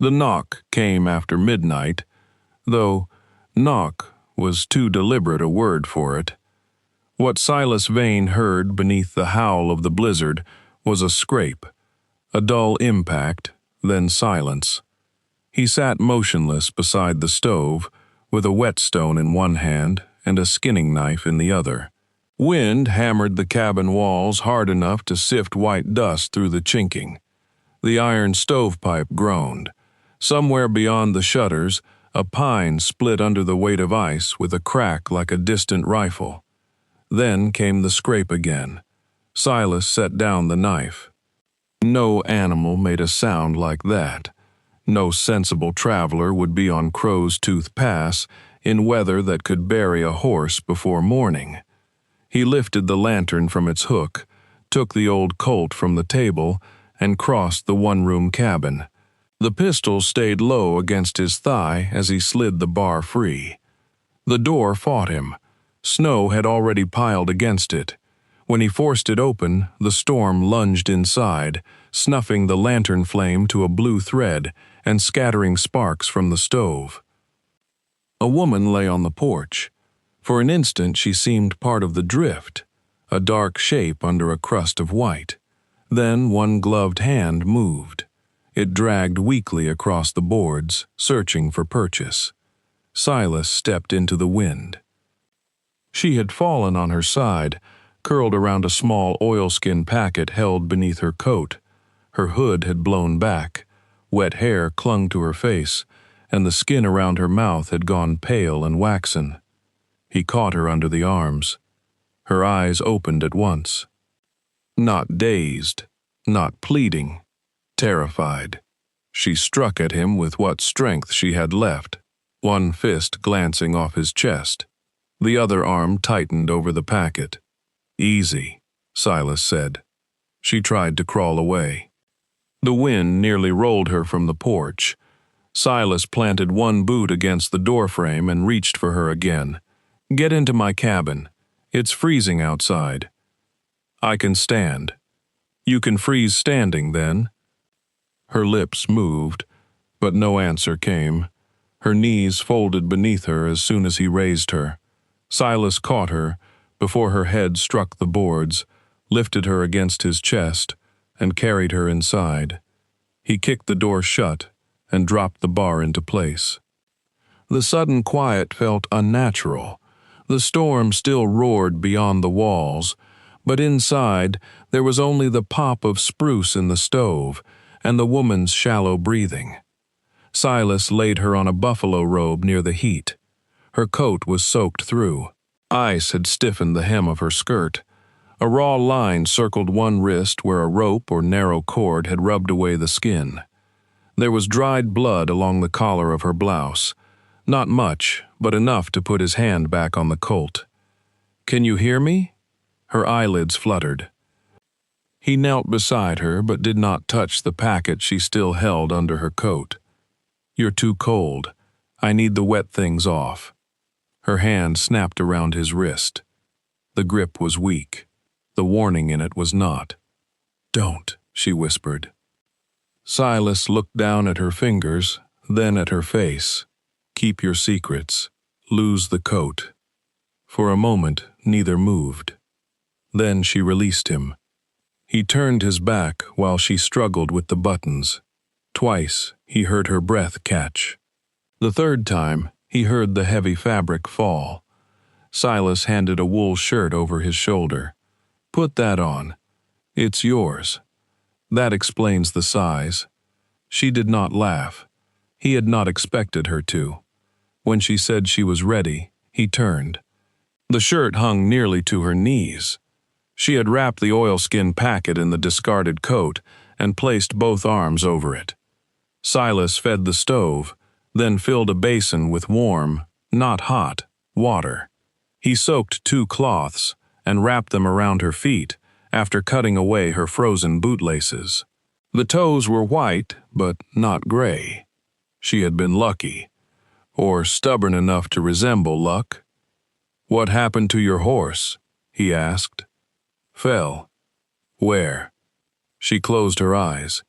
The knock came after midnight, though knock was too deliberate a word for it. What Silas Vane heard beneath the howl of the blizzard was a scrape, a dull impact, then silence. He sat motionless beside the stove, with a whetstone in one hand and a skinning knife in the other. Wind hammered the cabin walls hard enough to sift white dust through the chinking. The iron stovepipe groaned. Somewhere beyond the shutters, a pine split under the weight of ice with a crack like a distant rifle. Then came the scrape again. Silas set down the knife. No animal made a sound like that. No sensible traveler would be on Crow's Tooth Pass in weather that could bury a horse before morning. He lifted the lantern from its hook, took the old Colt from the table, and crossed the one-room cabin. The pistol stayed low against his thigh as he slid the bar free. The door fought him. Snow had already piled against it. When he forced it open, the storm lunged inside, snuffing the lantern flame to a blue thread and scattering sparks from the stove. A woman lay on the porch. For an instant she seemed part of the drift, a dark shape under a crust of white. Then one gloved hand moved. It dragged weakly across the boards, searching for purchase. Silas stepped into the wind. She had fallen on her side, curled around a small oilskin packet held beneath her coat. Her hood had blown back. Wet hair clung to her face, and the skin around her mouth had gone pale and waxen. He caught her under the arms. Her eyes opened at once. Not dazed, not pleading, terrified. She struck at him with what strength she had left, one fist glancing off his chest. The other arm tightened over the packet. "Easy," Silas said. She tried to crawl away. The wind nearly rolled her from the porch. Silas planted one boot against the doorframe and reached for her again. "Get into my cabin. It's freezing outside." "I can stand." "You can freeze standing, then." Her lips moved, but no answer came. Her knees folded beneath her as soon as he raised her. Silas caught her, before her head struck the boards, lifted her against his chest, and carried her inside. He kicked the door shut and dropped the bar into place. The sudden quiet felt unnatural. The storm still roared beyond the walls, but inside there was only the pop of spruce in the stove and the woman's shallow breathing. Silas laid her on a buffalo robe near the heat. Her coat was soaked through. Ice had stiffened the hem of her skirt. A raw line circled one wrist where a rope or narrow cord had rubbed away the skin. There was dried blood along the collar of her blouse. Not much, but enough to put his hand back on the Colt. "Can you hear me?" Her eyelids fluttered. He knelt beside her but did not touch the packet she still held under her coat. "You're too cold. I need the wet things off." Her hand snapped around his wrist. The grip was weak. The warning in it was not. "Don't," she whispered. Silas looked down at her fingers, then at her face. "Keep your secrets. Lose the coat." For a moment, neither moved. Then she released him. He turned his back while she struggled with the buttons. Twice, he heard her breath catch. The third time, he heard the heavy fabric fall. Silas handed a wool shirt over his shoulder. "Put that on. It's yours." That explains the size. She did not laugh. He had not expected her to. When she said she was ready, he turned. The shirt hung nearly to her knees. She had wrapped the oilskin packet in the discarded coat and placed both arms over it. Silas fed the stove, then filled a basin with warm, not hot, water. He soaked 2 cloths and wrapped them around her feet after cutting away her frozen bootlaces. The toes were white, but not gray. She had been lucky, or stubborn enough to resemble luck. "What happened to your horse?" he asked. "Fell." "Where?" She closed her eyes.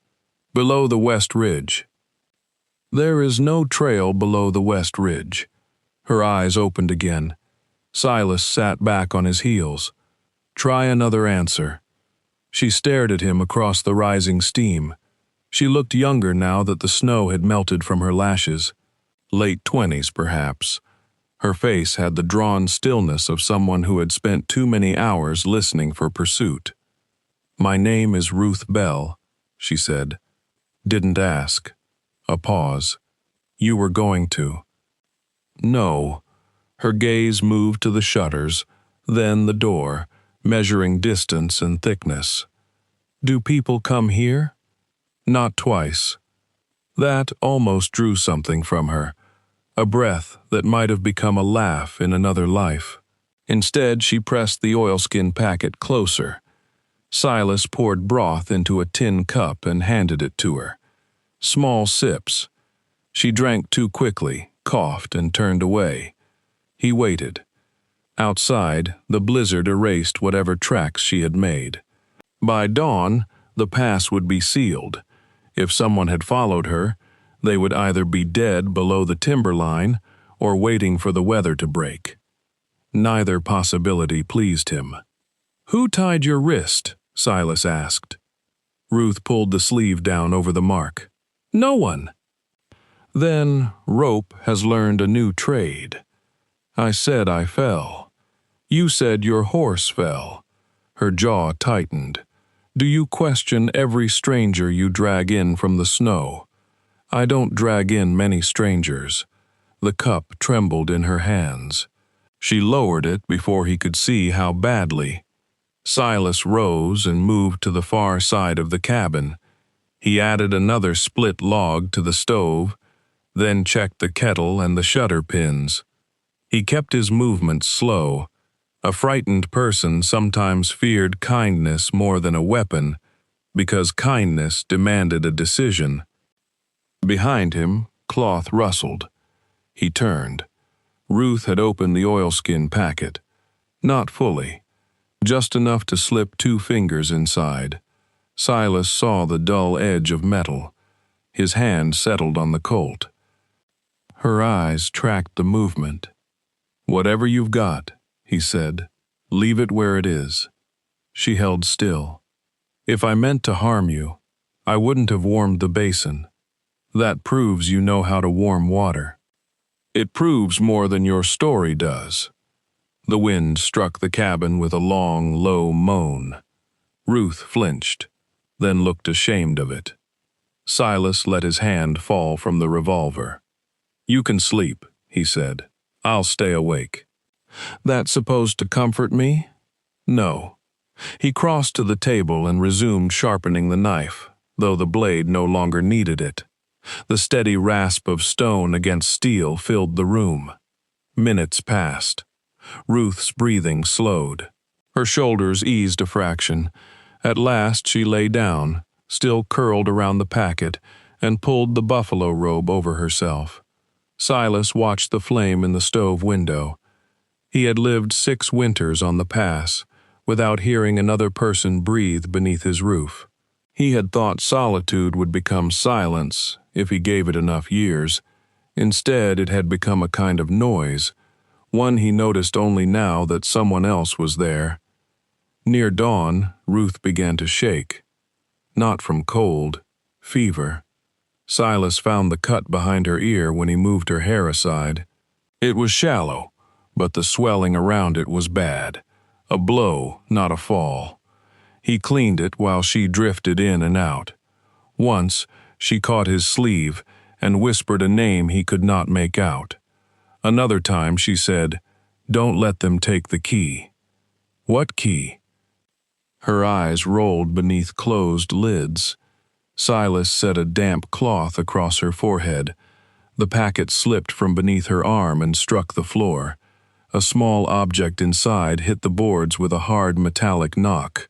"Below the West Ridge." There is no trail below the west ridge. Her eyes opened again. Silas sat back on his heels. Try another answer. She stared at him across the rising steam. She looked younger now that the snow had melted from her lashes. Late 20s, perhaps. Her face had the drawn stillness of someone who had spent too many hours listening for pursuit. My name is Ruth Bell, she said. Didn't ask. A pause. You were going to. No. Her gaze moved to the shutters, then the door, measuring distance and thickness. Do people come here? Not twice. That almost drew something from her, a breath that might have become a laugh in another life. Instead, she pressed the oilskin packet closer. Silas poured broth into a tin cup and handed it to her. Small sips. She drank too quickly, coughed, and turned away. He waited. Outside, the blizzard erased whatever tracks she had made. By dawn, the pass would be sealed. If someone had followed her, they would either be dead below the timberline or waiting for the weather to break. Neither possibility pleased him. Who tied your wrist? Silas asked. Ruth pulled the sleeve down over the mark. No one. Then Rope has learned a new trade. I said I fell. You said your horse fell. Her jaw tightened. Do you question every stranger you drag in from the snow? I don't drag in many strangers. The cup trembled in her hands. She lowered it before he could see how badly. Silas rose and moved to the far side of the cabin. He added another split log to the stove, then checked the kettle and the shutter pins. He kept his movements slow. A frightened person sometimes feared kindness more than a weapon, because kindness demanded a decision. Behind him, cloth rustled. He turned. Ruth had opened the oilskin packet. Not fully. Just enough to slip 2 fingers inside. Silas saw the dull edge of metal. His hand settled on the Colt. Her eyes tracked the movement. Whatever you've got, he said, leave it where it is. She held still. If I meant to harm you, I wouldn't have warmed the basin. That proves you know how to warm water. It proves more than your story does. The wind struck the cabin with a long, low moan. Ruth flinched, then looked ashamed of it. Silas let his hand fall from the revolver. You can sleep, he said. I'll stay awake. That supposed to comfort me? No. He crossed to the table and resumed sharpening the knife, though the blade no longer needed it. The steady rasp of stone against steel filled the room. Minutes passed. Ruth's breathing slowed. Her shoulders eased a fraction. At last she lay down, still curled around the packet, and pulled the buffalo robe over herself. Silas watched the flame in the stove window. He had lived 6 winters on the pass, without hearing another person breathe beneath his roof. He had thought solitude would become silence if he gave it enough years. Instead, it had become a kind of noise, one he noticed only now that someone else was there. Near dawn, Ruth began to shake. Not from cold, fever. Silas found the cut behind her ear when he moved her hair aside. It was shallow, but the swelling around it was bad. A blow, not a fall. He cleaned it while she drifted in and out. Once, she caught his sleeve and whispered a name he could not make out. Another time she said, "Don't let them take the key." What key? Her eyes rolled beneath closed lids. Silas set a damp cloth across her forehead. The packet slipped from beneath her arm and struck the floor. A small object inside hit the boards with a hard metallic knock.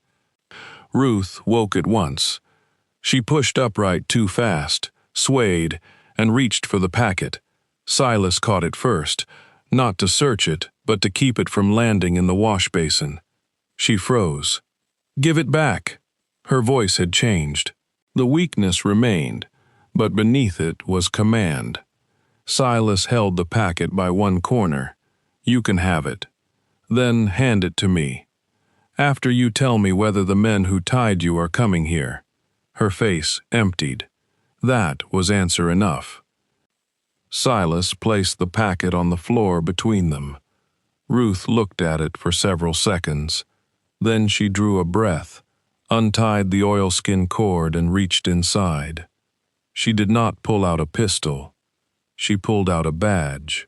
Ruth woke at once. She pushed upright too fast, swayed, and reached for the packet. Silas caught it first, not to search it, but to keep it from landing in the wash basin. She froze. "Give it back." Her voice had changed. The weakness remained, but beneath it was command. Silas held the packet by one corner. "You can have it. Then hand it to me. After you tell me whether the men who tied you are coming here." Her face emptied. That was answer enough. Silas placed the packet on the floor between them. Ruth looked at it for several seconds. Then she drew a breath, untied the oilskin cord, and reached inside. She did not pull out a pistol. She pulled out a badge.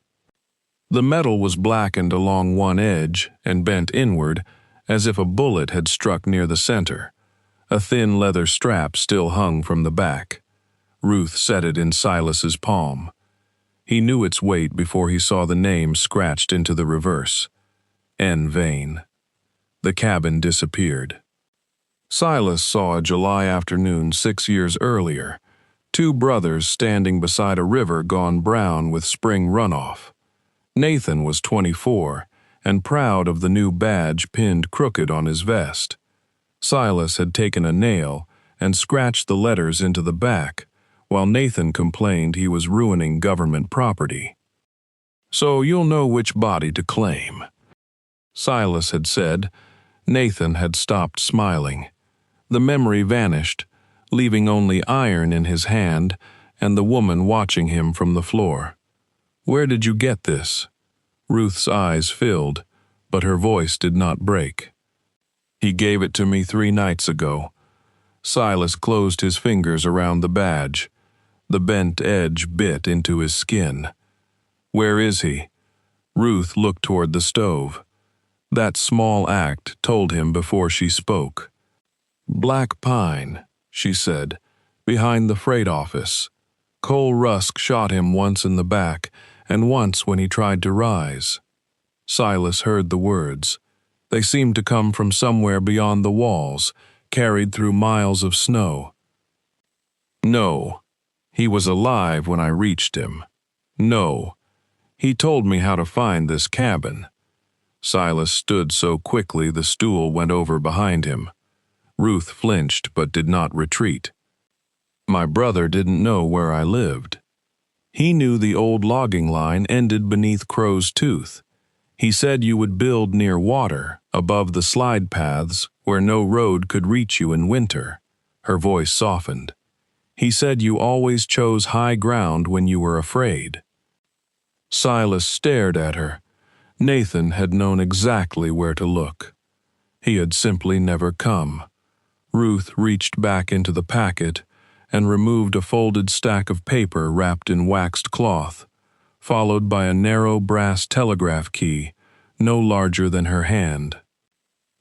The metal was blackened along one edge and bent inward, as if a bullet had struck near the center. A thin leather strap still hung from the back. Ruth set it in Silas's palm. He knew its weight before he saw the name scratched into the reverse. N. Vane. The cabin disappeared. Silas saw a July afternoon 6 years earlier, two brothers standing beside a river gone brown with spring runoff. Nathan was 24 and proud of the new badge pinned crooked on his vest. Silas had taken a nail and scratched the letters into the back, while Nathan complained he was ruining government property. "So you'll know which body to claim," Silas had said. Nathan had stopped smiling. The memory vanished, leaving only iron in his hand and the woman watching him from the floor. "Where did you get this?" Ruth's eyes filled, but her voice did not break. "He gave it to me 3 nights ago." Silas closed his fingers around the badge. The bent edge bit into his skin. "Where is he?" Ruth looked toward the stove. That small act told him before she spoke. "Black Pine," she said, "behind the freight office. Cole Rusk shot him once in the back and once when he tried to rise." Silas heard the words. They seemed to come from somewhere beyond the walls, carried through miles of snow. "No, he was alive when I reached him. No, he told me how to find this cabin." Silas stood so quickly the stool went over behind him. Ruth flinched but did not retreat. "My brother didn't know where I lived. He knew the old logging line ended beneath Crow's Tooth. He said you would build near water, above the slide paths, where no road could reach you in winter." Her voice softened. "He said you always chose high ground when you were afraid." Silas stared at her. Nathan had known exactly where to look. He had simply never come. Ruth reached back into the packet and removed a folded stack of paper wrapped in waxed cloth, followed by a narrow brass telegraph key, no larger than her hand.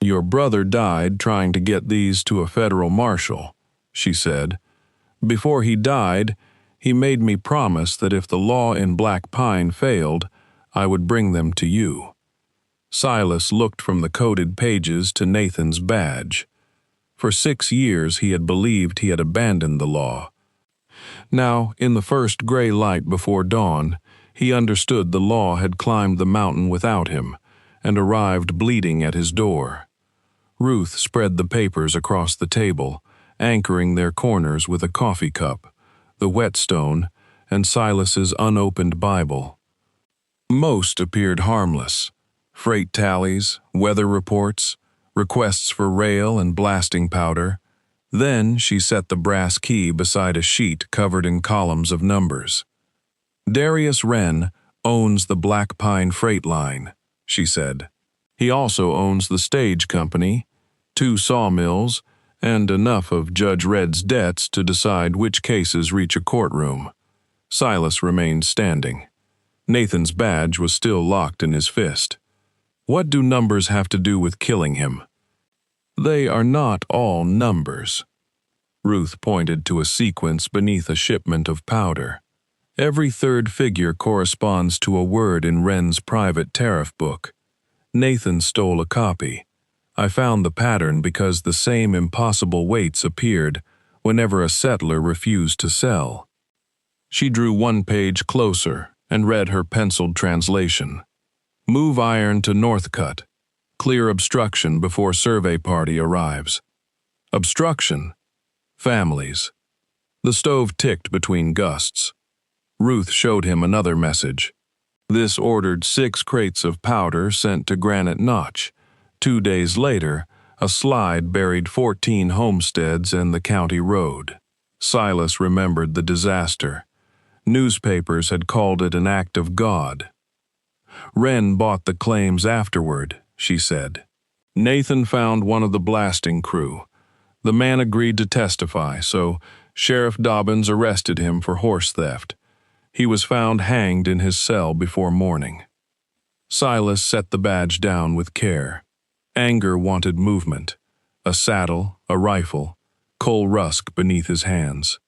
"Your brother died trying to get these to a federal marshal," she said. "Before he died, he made me promise that if the law in Black Pine failed, I would bring them to you." Silas looked from the coded pages to Nathan's badge. For 6 years he had believed he had abandoned the law. Now, in the first gray light before dawn, he understood the law had climbed the mountain without him and arrived bleeding at his door. Ruth spread the papers across the table, anchoring their corners with a coffee cup, the whetstone, and Silas's unopened Bible. Most appeared harmless: freight tallies, weather reports, requests for rail and blasting powder. Then she set the brass key beside a sheet covered in columns of numbers. "Darius Wren owns the Black Pine Freight Line," she said. "He also owns the stage company, 2 sawmills, and enough of Judge Red's debts to decide which cases reach a courtroom." Silas remained standing. Nathan's badge was still locked in his fist. "What do numbers have to do with killing him?" "They are not all numbers." Ruth pointed to a sequence beneath a shipment of powder. "Every third figure corresponds to a word in Wren's private tariff book. Nathan stole a copy. I found the pattern because the same impossible weights appeared whenever a settler refused to sell." She drew one page closer and read her penciled translation. "Move iron to Northcutt. Clear obstruction before survey party arrives." Obstruction. Families. The stove ticked between gusts. Ruth showed him another message. This ordered 6 crates of powder sent to Granite Notch. 2 days later, a slide buried 14 homesteads and the county road. Silas remembered the disaster. Newspapers had called it an act of God. Wren bought the claims afterward, she said. Nathan found one of the blasting crew. The man agreed to testify, so Sheriff Dobbins arrested him for horse theft. He was found hanged in his cell before morning. Silas set the badge down with care. Anger wanted movement. A saddle, a rifle, coal rusk beneath his hands.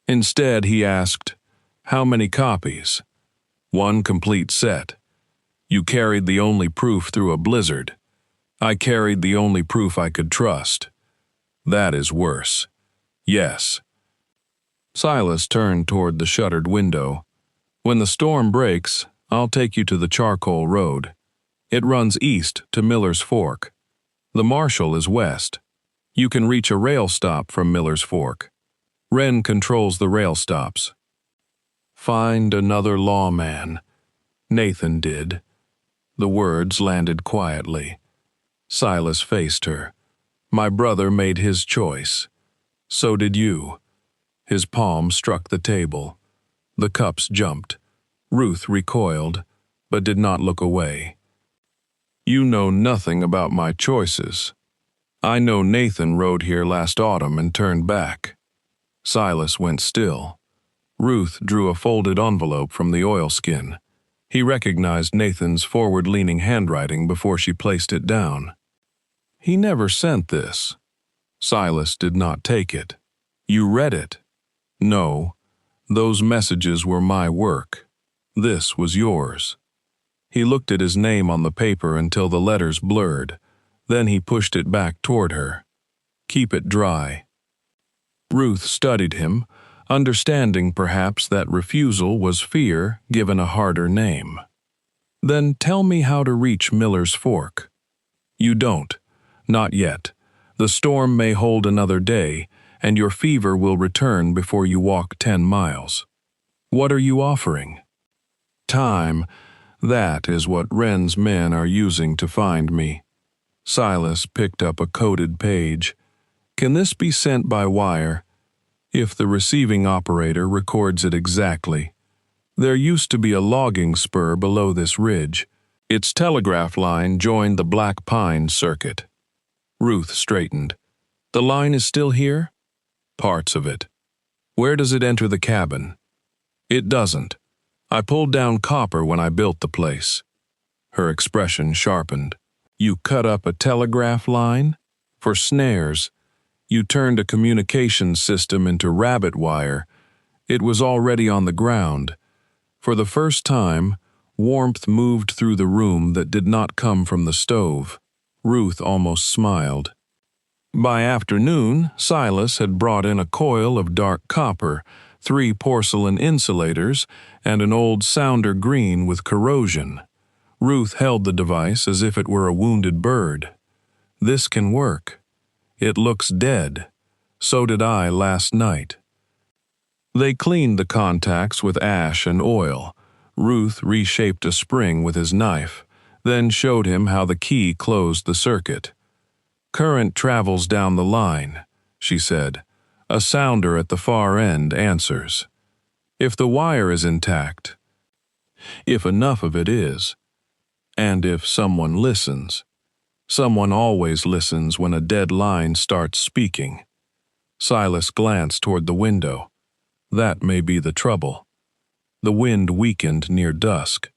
Instead, he asked, "How many copies?" "1 complete set. You carried the only proof through a blizzard. I carried the only proof I could trust. That is worse." "Yes." Silas turned toward the shuttered window. "When the storm breaks, I'll take you to the charcoal road. It runs east to Miller's Fork. The Marshall is west. You can reach a rail stop from Miller's Fork. Wren controls the rail stops." "Find another lawman." Nathan did. The words landed quietly. Silas faced her. "My brother made his choice. So did you." His palm struck the table. The cups jumped. Ruth recoiled, but did not look away. "You know nothing about my choices. I know Nathan rode here last autumn and turned back." Silas went still. Ruth drew a folded envelope from the oilskin. He recognized Nathan's forward-leaning handwriting before she placed it down. "He never sent this." Silas did not take it. "You read it." "No, those messages were my work. This was yours." He looked at his name on the paper until the letters blurred. Then he pushed it back toward her. "Keep it dry." Ruth studied him, understanding perhaps that refusal was fear given a harder name. "Then tell me how to reach Miller's Fork." "You don't. Not yet. The storm may hold another day, and your fever will return before you walk 10 miles. What are you offering?" "Time. That is what Wren's men are using to find me." Silas picked up a coded page. "Can this be sent by wire?" "If the receiving operator records it exactly. There used to be a logging spur below this ridge. Its telegraph line joined the Black Pine circuit." Ruth straightened. "The line is still here?" "Parts of it." "Where does it enter the cabin?" "It doesn't. I pulled down copper when I built the place." Her expression sharpened. "You cut up a telegraph line? For snares. You turned a communications system into rabbit wire. It was already on the ground. For the first time, warmth moved through the room that did not come from the stove." Ruth almost smiled. By afternoon, Silas had brought in a coil of dark copper, 3 porcelain insulators, and an old sounder green with corrosion. Ruth held the device as if it were a wounded bird. "This can work. It looks dead. So did I last night." They cleaned the contacts with ash and oil. Ruth reshaped a spring with his knife, then showed him how the key closed the circuit. "Current travels down the line," she said. "A sounder at the far end answers. If the wire is intact, if enough of it is, and if someone listens. Someone always listens when a dead line starts speaking." Silas glanced toward the window. "That may be the trouble." The wind weakened near dusk.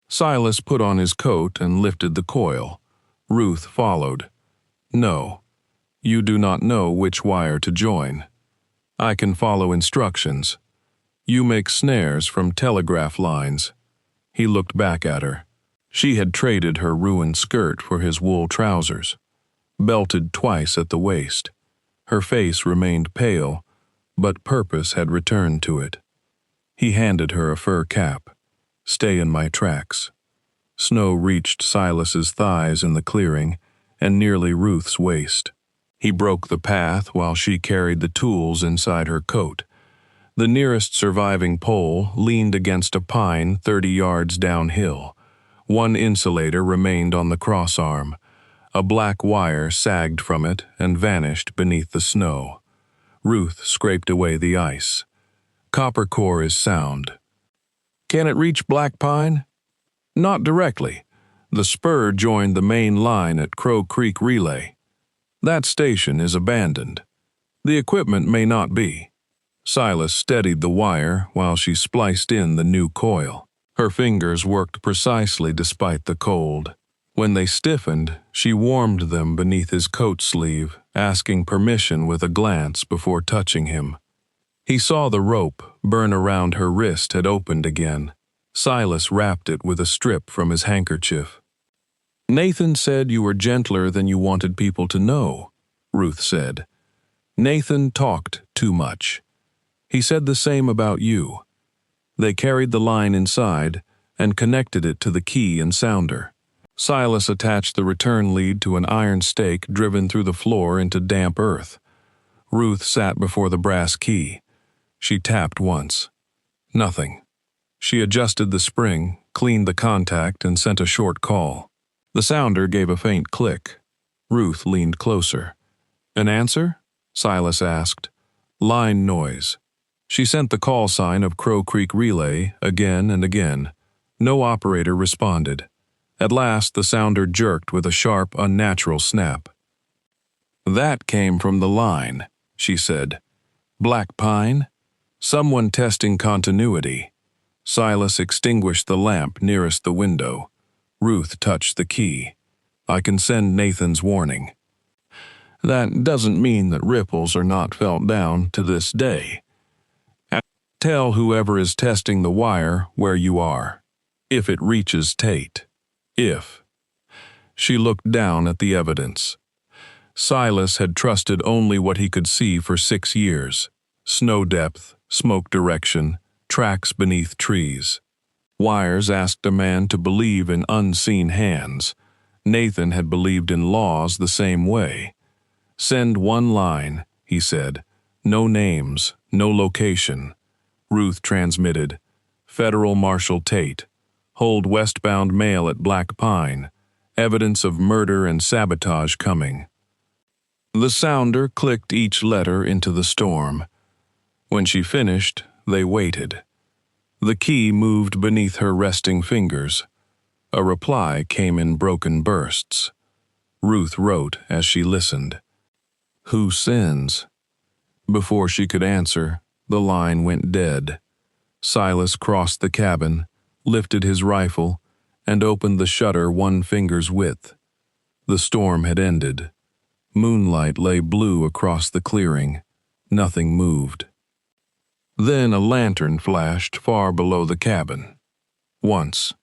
Silas put on his coat and lifted the coil. Ruth followed. "No, you do not know which wire to join. I can follow instructions. You make snares from telegraph lines." He looked back at her. She had traded her ruined skirt for his wool trousers, belted twice at the waist. Her face remained pale, but purpose had returned to it. He handed her a fur cap. "Stay in my tracks." Snow reached Silas's thighs in the clearing, and nearly Ruth's waist. He broke the path while she carried the tools inside her coat. The nearest surviving pole leaned against a pine 30 yards downhill. One insulator remained on the crossarm. A black wire sagged from it and vanished beneath the snow. Ruth scraped away the ice. Copper core is sound. Can it reach Black Pine? Not directly. The spur joined the main line at Crow Creek Relay. That station is abandoned. The equipment may not be. Silas steadied the wire while she spliced in the new coil. Her fingers worked precisely despite the cold. When they stiffened, she warmed them beneath his coat sleeve, asking permission with a glance before touching him. He saw the rope burn around her wrist had opened again. Silas wrapped it with a strip from his handkerchief. Nathan said you were gentler than you wanted people to know, Ruth said. Nathan talked too much. He said the same about you. They carried the line inside and connected it to the key and sounder. Silas attached the return lead to an iron stake driven through the floor into damp earth. Ruth sat before the brass key. She tapped once. Nothing. She adjusted the spring, cleaned the contact, and sent a short call. The sounder gave a faint click. Ruth leaned closer. An answer? Silas asked. Line noise. She sent the call sign of Crow Creek Relay again and again. No operator responded. At last, the sounder jerked with a sharp, unnatural snap. That came from the line, she said. Black Pine? Someone testing continuity. Silas extinguished the lamp nearest the window. Ruth touched the key. I can send Nathan's warning. That doesn't mean that ripples are not felt down to this day. Tell whoever is testing the wire where you are. If it reaches Tate. If. She looked down at the evidence. Silas had trusted only what he could see for 6 years. Snow depth, smoke direction, tracks beneath trees. Wires asked a man to believe in unseen hands. Nathan had believed in laws the same way. Send one line, he said. No names, no location. Ruth transmitted. Federal Marshal Tate. Hold westbound mail at Black Pine. Evidence of murder and sabotage coming. The sounder clicked each letter into the storm. When she finished, they waited. The key moved beneath her resting fingers. A reply came in broken bursts. Ruth wrote as she listened. Who sends? Before she could answer, the line went dead. Silas crossed the cabin, lifted his rifle, and opened the shutter 1 finger's width. The storm had ended. Moonlight lay blue across the clearing. Nothing moved. Then a lantern flashed far below the cabin. Once.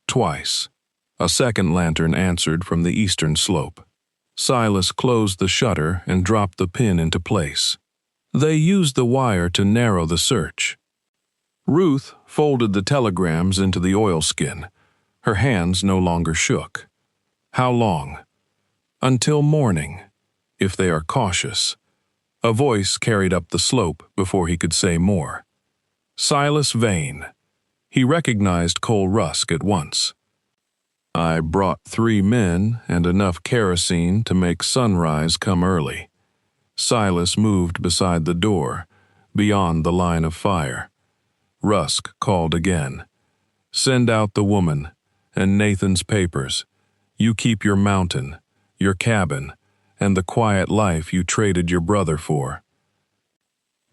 Twice. A second lantern answered from the eastern slope. Silas closed the shutter and dropped the pin into place. They used the wire to narrow the search. Ruth folded the telegrams into the oilskin. Her hands no longer shook. How long? Until morning, if they are cautious. A voice carried up the slope before he could say more. Silas Vane. He recognized Cole Rusk at once. I brought 3 men and enough kerosene to make sunrise come early. Silas moved beside the door, beyond the line of fire. Rusk called again. Send out the woman and Nathan's papers. You keep your mountain, your cabin, and the quiet life you traded your brother for.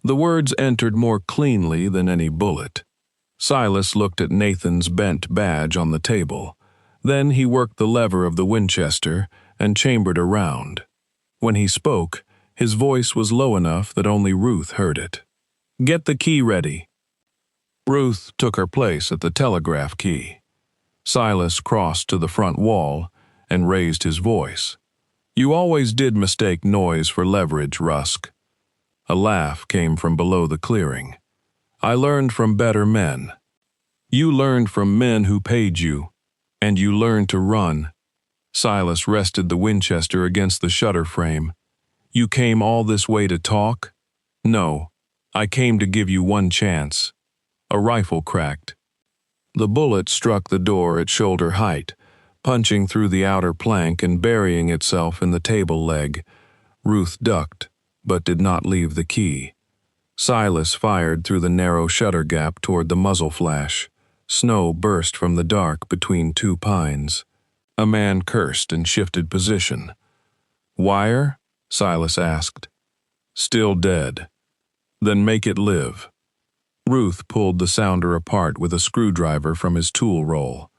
The words entered more cleanly than any bullet. Silas looked at Nathan's bent badge on the table. Then he worked the lever of the Winchester and chambered a round. When he spoke, his voice was low enough that only Ruth heard it. Get the key ready. Ruth took her place at the telegraph key. Silas crossed to the front wall and raised his voice. You always did mistake noise for leverage, Rusk. A laugh came from below the clearing. I learned from better men. You learned from men who paid you, and you learned to run. Silas rested the Winchester against the shutter frame. You came all this way to talk? No, I came to give you one chance. A rifle cracked. The bullet struck the door at shoulder height, punching through the outer plank and burying itself in the table leg. Ruth ducked, but did not leave the key. Silas fired through the narrow shutter gap toward the muzzle flash. Snow burst from the dark between two pines. A man cursed and shifted position. "Wire?" Silas asked. "Still dead." "Then make it live." Ruth pulled the sounder apart with a screwdriver from his tool roll.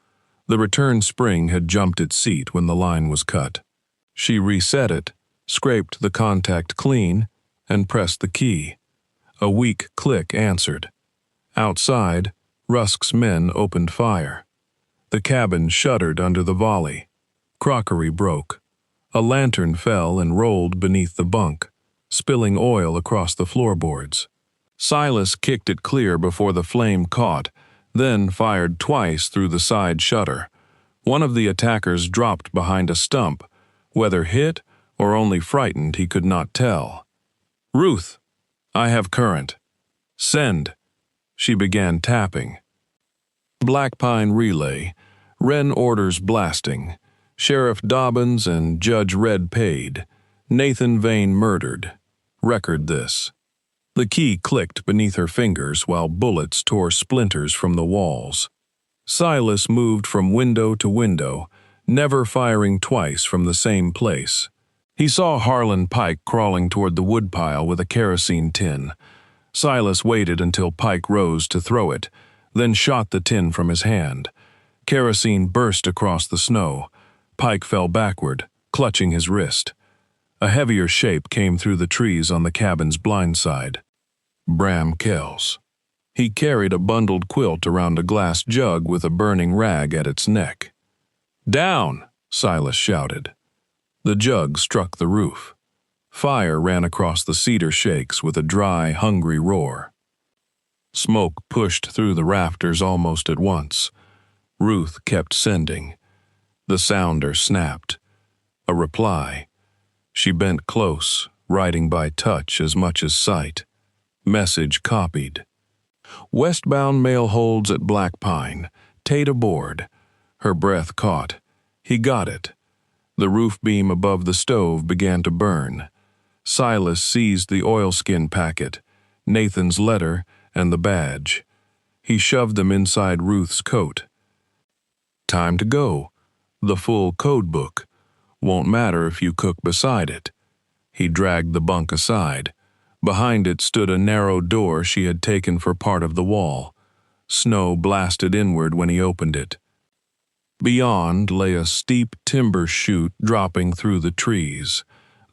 The return spring had jumped its seat when the line was cut. She reset it, scraped the contact clean, and pressed the key. A weak click answered. Outside, Rusk's men opened fire. The cabin shuddered under the volley. Crockery broke. A lantern fell and rolled beneath the bunk, spilling oil across the floorboards. Silas kicked it clear before the flame caught, then fired twice through the side shutter. One of the attackers dropped behind a stump. Whether hit or only frightened, he could not tell. "Ruth, I have current. Send." She began tapping. Black Pine Relay, Wren orders blasting. Sheriff Dobbins and Judge Red paid. Nathan Vane murdered. Record this. The key clicked beneath her fingers while bullets tore splinters from the walls. Silas moved from window to window, never firing twice from the same place. He saw Harlan Pike crawling toward the woodpile with a kerosene tin. Silas waited until Pike rose to throw it, then shot the tin from his hand. Kerosene burst across the snow. Pike fell backward, clutching his wrist. A heavier shape came through the trees on the cabin's blind side. Bram Kells. He carried a bundled quilt around a glass jug with a burning rag at its neck. "Down!" Silas shouted. The jug struck the roof. Fire ran across the cedar shakes with a dry, hungry roar. Smoke pushed through the rafters almost at once. Ruth kept sending. The sounder snapped. A reply. She bent close, writing by touch as much as sight. Message copied. "Westbound mail holds at Black Pine. Tate aboard." Her breath caught. He got it. The roof beam above the stove began to burn. Silas seized the oilskin packet, Nathan's letter, and the badge. He shoved them inside Ruth's coat. "Time to go. The full code book. Won't matter if you cook beside it." He dragged the bunk aside. Behind it stood a narrow door she had taken for part of the wall. Snow blasted inward when he opened it. Beyond lay a steep timber chute dropping through the trees,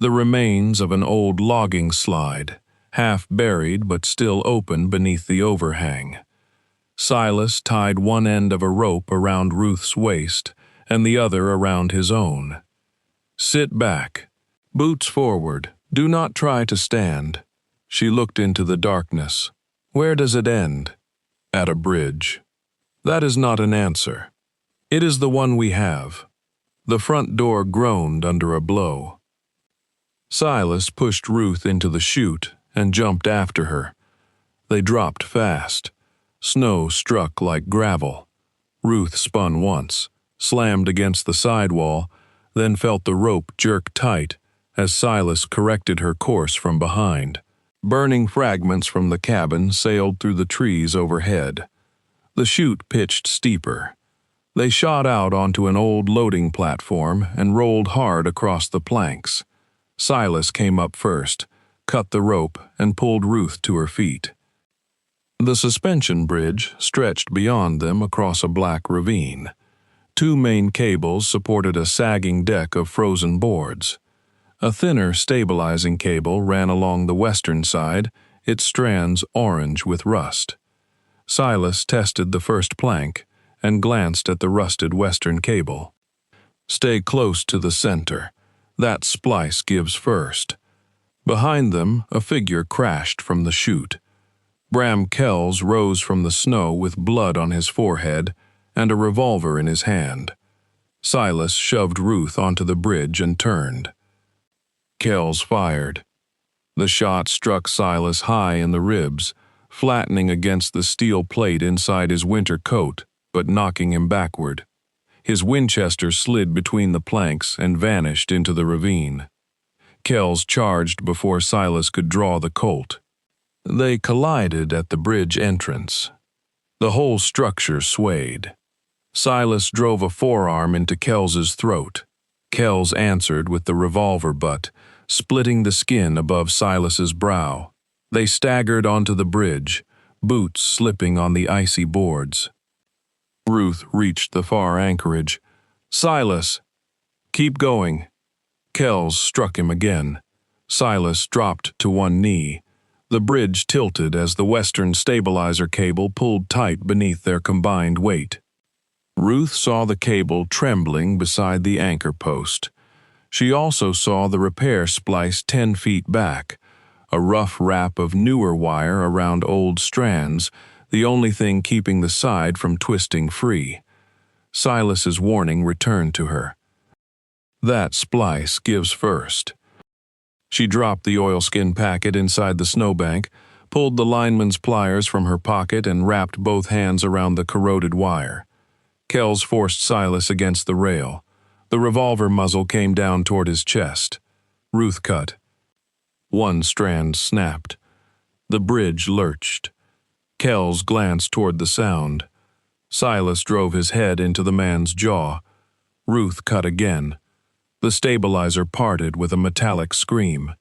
the remains of an old logging slide, half buried but still open beneath the overhang. Silas tied one end of a rope around Ruth's waist and the other around his own. "Sit back. Boots forward. Do not try to stand." She looked into the darkness. "Where does it end?" "At a bridge." "That is not an answer. It is the one we have." The front door groaned under a blow. Silas pushed Ruth into the chute and jumped after her. They dropped fast. Snow struck like gravel. Ruth spun once, slammed against the sidewall, then felt the rope jerk tight as Silas corrected her course from behind. Burning fragments from the cabin sailed through the trees overhead. The chute pitched steeper. They shot out onto an old loading platform and rolled hard across the planks. Silas came up first, cut the rope, and pulled Ruth to her feet. The suspension bridge stretched beyond them across a black ravine. Two main cables supported a sagging deck of frozen boards. A thinner stabilizing cable ran along the western side, its strands orange with rust. Silas tested the first plank and glanced at the rusted western cable. "Stay close to the center. That splice gives first." Behind them, a figure crashed from the chute. Bram Kells rose from the snow with blood on his forehead and a revolver in his hand. Silas shoved Ruth onto the bridge and turned. Kells fired. The shot struck Silas high in the ribs, flattening against the steel plate inside his winter coat, but knocking him backward. His Winchester slid between the planks and vanished into the ravine. Kells charged before Silas could draw the Colt. They collided at the bridge entrance. The whole structure swayed. Silas drove a forearm into Kells's throat. Kells answered with the revolver butt, splitting the skin above Silas's brow. They staggered onto the bridge, boots slipping on the icy boards. Ruth reached the far anchorage. "Silas!" "Keep going." Kells struck him again. Silas dropped to one knee. The bridge tilted as the western stabilizer cable pulled tight beneath their combined weight. Ruth saw the cable trembling beside the anchor post. She also saw the repair splice 10 feet back, a rough wrap of newer wire around old strands, the only thing keeping the side from twisting free. Silas's warning returned to her. "That splice gives first." She dropped the oilskin packet inside the snowbank, pulled the lineman's pliers from her pocket and wrapped both hands around the corroded wire. Kells forced Silas against the rail. The revolver muzzle came down toward his chest. Ruth cut. One strand snapped. The bridge lurched. Kells glanced toward the sound. Silas drove his head into the man's jaw. Ruth cut again. The stabilizer parted with a metallic scream.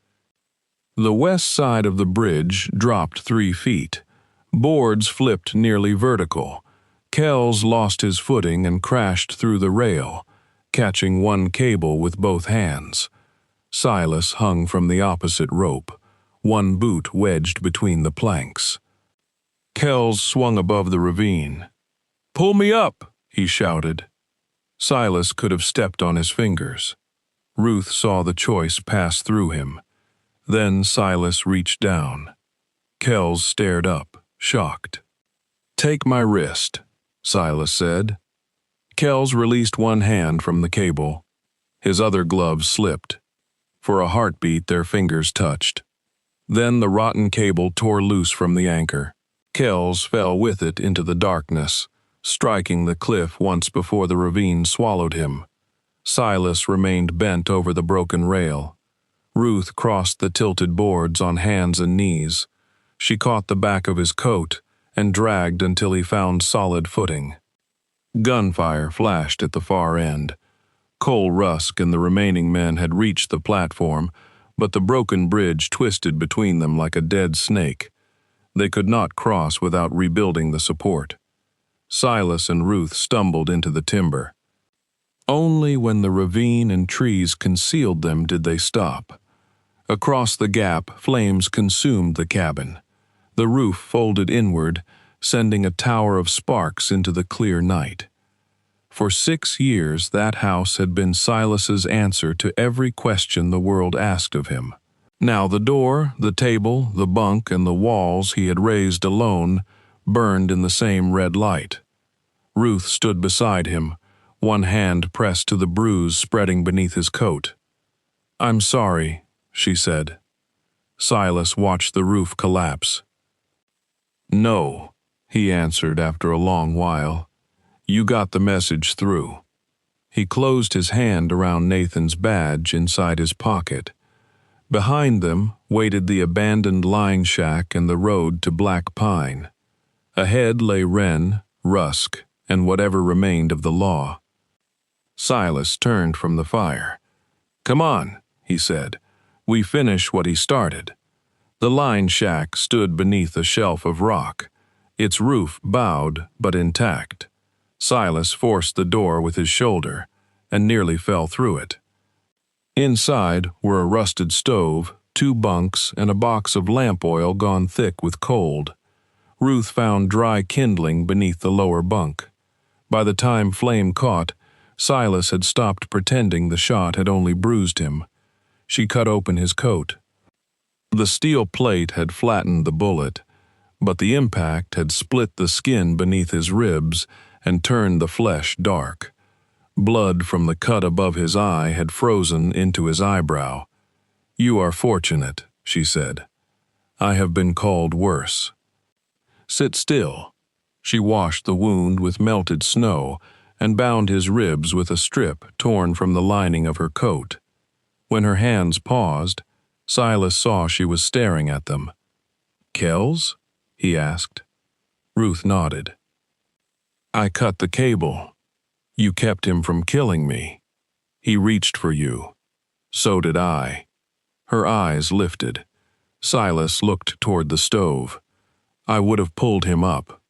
The west side of the bridge dropped 3 feet. Boards flipped nearly vertical. Kells lost his footing and crashed through the rail, catching one cable with both hands. Silas hung from the opposite rope, one boot wedged between the planks. Kells swung above the ravine. "Pull me up!" he shouted. Silas could have stepped on his fingers. Ruth saw the choice pass through him. Then Silas reached down. Kells stared up, shocked. "Take my wrist," Silas said. Kells released one hand from the cable. His other glove slipped. For a heartbeat, their fingers touched. Then the rotten cable tore loose from the anchor. Kells fell with it into the darkness, striking the cliff once before the ravine swallowed him. Silas remained bent over the broken rail. Ruth crossed the tilted boards on hands and knees. She caught the back of his coat and dragged until he found solid footing. Gunfire flashed at the far end. Cole Rusk and the remaining men had reached the platform, but the broken bridge twisted between them like a dead snake. They could not cross without rebuilding the support. Silas and Ruth stumbled into the timber. Only when the ravine and trees concealed them did they stop. Across the gap, flames consumed the cabin. The roof folded inward, sending a tower of sparks into the clear night. For 6 years, that house had been Silas's answer to every question the world asked of him. Now the door, the table, the bunk, and the walls he had raised alone burned in the same red light. Ruth stood beside him, one hand pressed to the bruise spreading beneath his coat. "I'm sorry," she said. Silas watched the roof collapse. "No," he answered after a long while. "You got the message through." He closed his hand around Nathan's badge inside his pocket. Behind them waited the abandoned line shack and the road to Black Pine. Ahead lay Wren, Rusk, and whatever remained of the law. Silas turned from the fire. "Come on," he said. "We finish what he started." The line shack stood beneath a shelf of rock, its roof bowed but intact. Silas forced the door with his shoulder and nearly fell through it. Inside were a rusted stove, 2 bunks, and a box of lamp oil gone thick with cold. Ruth found dry kindling beneath the lower bunk. By the time flame caught, Silas had stopped pretending the shot had only bruised him. She cut open his coat. The steel plate had flattened the bullet, but the impact had split the skin beneath his ribs and turned the flesh dark. Blood from the cut above his eye had frozen into his eyebrow. "You are fortunate," she said. "I have been called worse." "Sit still." She washed the wound with melted snow and bound his ribs with a strip torn from the lining of her coat. When her hands paused, Silas saw she was staring at them. "Kells?" he asked. Ruth nodded. "I cut the cable. You kept him from killing me. He reached for you. So did I." Her eyes lifted. Silas looked toward the stove. "I would have pulled him up.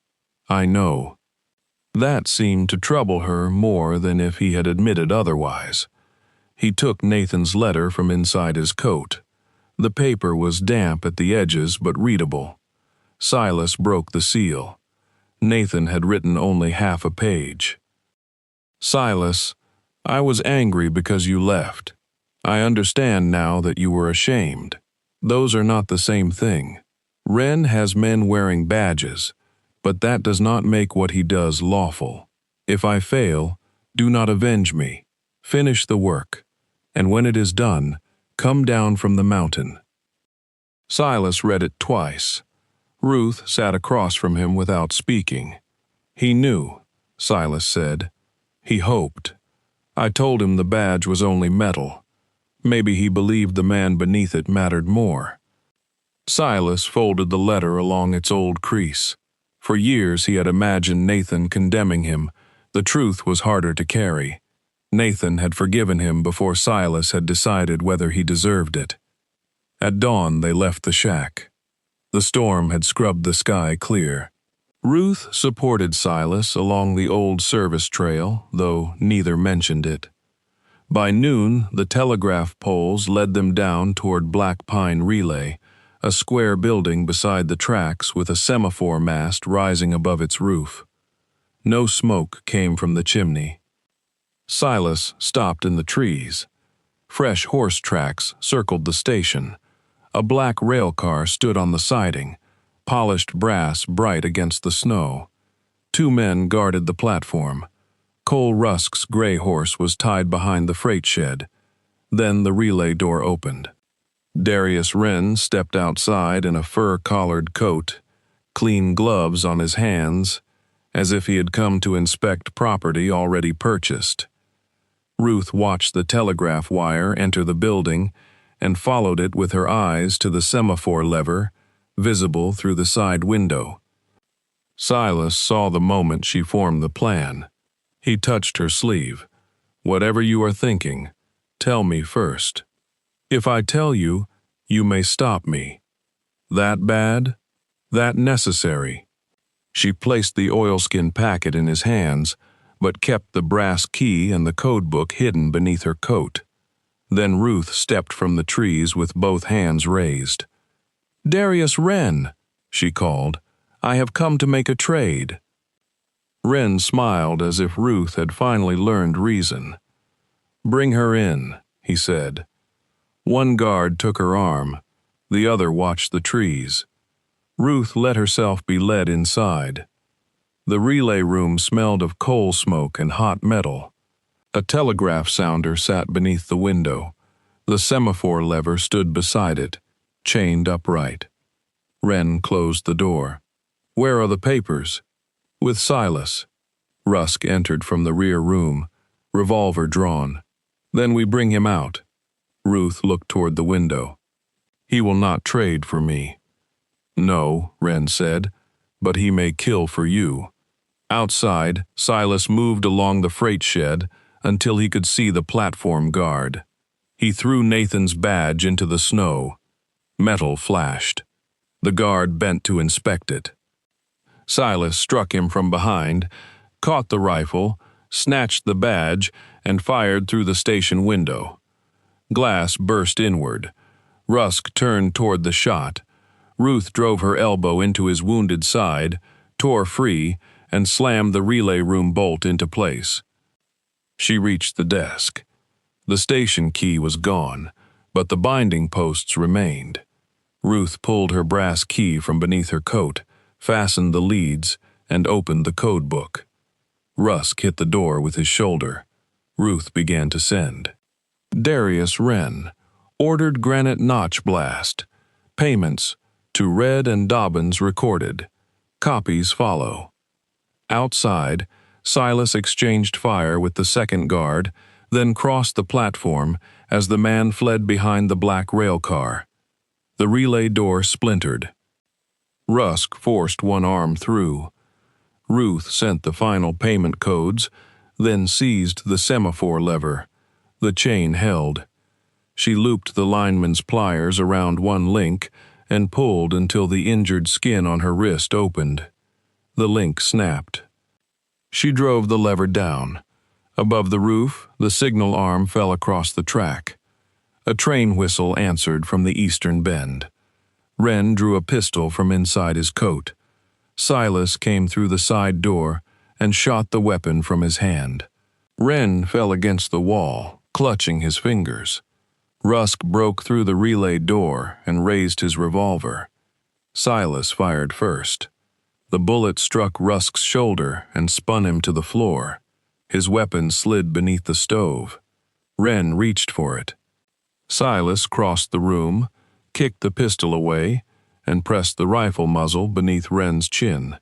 I know." That seemed to trouble her more than if he had admitted otherwise. He took Nathan's letter from inside his coat. The paper was damp at the edges but readable. Silas broke the seal. Nathan had written only half a page. "Silas, I was angry because you left. I understand now that you were ashamed. Those are not the same thing. Wren has men wearing badges, but that does not make what he does lawful. If I fail, do not avenge me. Finish the work, and when it is done, come down from the mountain." Silas read it twice. Ruth sat across from him without speaking. "He knew," Silas said. "He hoped. I told him the badge was only metal. Maybe he believed the man beneath it mattered more." Silas folded the letter along its old crease. For years he had imagined Nathan condemning him. The truth was harder to carry. Nathan had forgiven him before Silas had decided whether he deserved it. At dawn they left the shack. The storm had scrubbed the sky clear. Ruth supported Silas along the old service trail, though neither mentioned it. By noon, the telegraph poles led them down toward Black Pine Relay, a square building beside the tracks with a semaphore mast rising above its roof. No smoke came from the chimney. Silas stopped in the trees. Fresh horse tracks circled the station. A black rail car stood on the siding, polished brass bright against the snow. 2 men guarded the platform. Cole Rusk's gray horse was tied behind the freight shed. Then the relay door opened. Darius Wren stepped outside in a fur-collared coat, clean gloves on his hands, as if he had come to inspect property already purchased. Ruth watched the telegraph wire enter the building and followed it with her eyes to the semaphore lever, visible through the side window. Silas saw the moment she formed the plan. He touched her sleeve. "Whatever you are thinking, tell me first. If I tell you, you may stop me. That bad? That necessary?" She placed the oilskin packet in his hands, but kept the brass key and the code book hidden beneath her coat. Then Ruth stepped from the trees with both hands raised. "Darius Wren," she called, "I have come to make a trade." Wren smiled as if Ruth had finally learned reason. "Bring her in," he said. One guard took her arm. The other watched the trees. Ruth let herself be led inside. The relay room smelled of coal smoke and hot metal. A telegraph sounder sat beneath the window. The semaphore lever stood beside it, chained upright. Wren closed the door. "Where are the papers?" "With Silas." Rusk entered from the rear room, revolver drawn. "Then we bring him out." Ruth looked toward the window. "He will not trade for me." "No," Wren said, "but he may kill for you." Outside, Silas moved along the freight shed until he could see the platform guard. He threw Nathan's badge into the snow. Metal flashed. The guard bent to inspect it. Silas struck him from behind, caught the rifle, snatched the badge, and fired through the station window. Glass burst inward. Rusk turned toward the shot. Ruth drove her elbow into his wounded side, tore free, and slammed the relay room bolt into place. She reached the desk. The station key was gone, but the binding posts remained. Ruth pulled her brass key from beneath her coat, fastened the leads, and opened the code book. Rusk hit the door with his shoulder. Ruth began to send. "Darius Wren, ordered granite notch blast. Payments to Red and Dobbins recorded. Copies follow. Outside, Silas exchanged fire with the second guard, then crossed the platform as the man fled behind the black rail car. The relay door splintered. Rusk forced one arm through. Ruth sent the final payment codes, then seized the semaphore lever. The chain held. She looped the lineman's pliers around one link and pulled until the injured skin on her wrist opened. The link snapped. She drove the lever down. Above the roof, the signal arm fell across the track. A train whistle answered from the eastern bend. Wren drew a pistol from inside his coat. Silas came through the side door and shot the weapon from his hand. Wren fell against the wall, clutching his fingers. Rusk broke through the relay door and raised his revolver. Silas fired first. The bullet struck Rusk's shoulder and spun him to the floor. His weapon slid beneath the stove. Wren reached for it. Silas crossed the room, kicked the pistol away, and pressed the rifle muzzle beneath Wren's chin.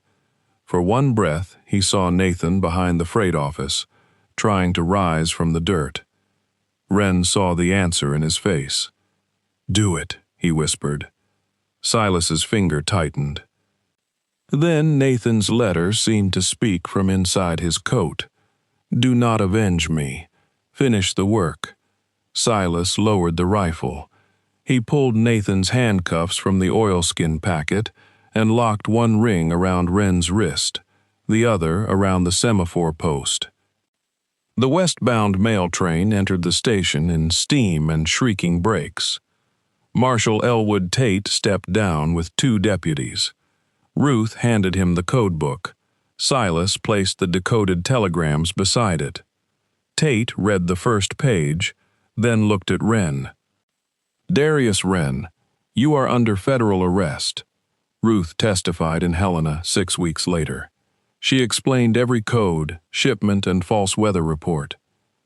For one breath, he saw Nathan behind the freight office, trying to rise from the dirt. Wren saw the answer in his face. "Do it," he whispered. Silas's finger tightened. Then Nathan's letter seemed to speak from inside his coat. "Do not avenge me. Finish the work." Silas lowered the rifle. He pulled Nathan's handcuffs from the oilskin packet and locked one ring around Wren's wrist, the other around the semaphore post. The westbound mail train entered the station in steam and shrieking brakes. Marshal Elwood Tate stepped down with 2 deputies. Ruth handed him the code book. Silas placed the decoded telegrams beside it. Tate read the first page, then looked at Wren. "Darius Wren, you are under federal arrest," Ruth testified in Helena 6 weeks later. She explained every code, shipment, and false weather report.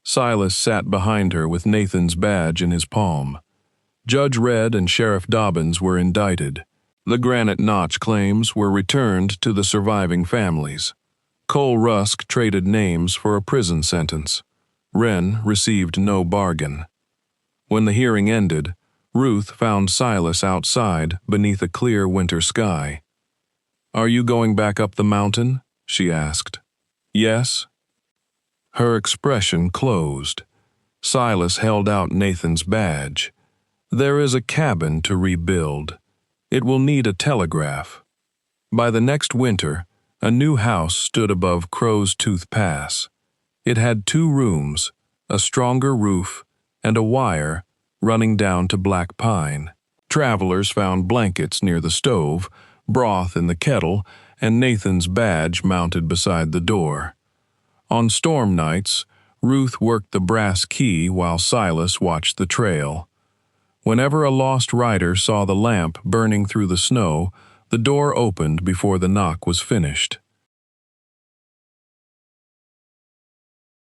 Silas sat behind her with Nathan's badge in his palm. Judge Red and Sheriff Dobbins were indicted. The Granite Notch claims were returned to the surviving families. Cole Rusk traded names for a prison sentence. Wren received no bargain. When the hearing ended, Ruth found Silas outside beneath a clear winter sky. "Are you going back up the mountain?" she asked. "Yes." Her expression closed. Silas held out Nathan's badge. "There is a cabin to rebuild. It will need a telegraph." By the next winter, a new house stood above Crow's Tooth Pass. It had 2 rooms, a stronger roof, and a wire running down to Black Pine. Travelers found blankets near the stove, broth in the kettle, and Nathan's badge mounted beside the door. On storm nights, Ruth worked the brass key while Silas watched the trail. Whenever a lost rider saw the lamp burning through the snow, the door opened before the knock was finished.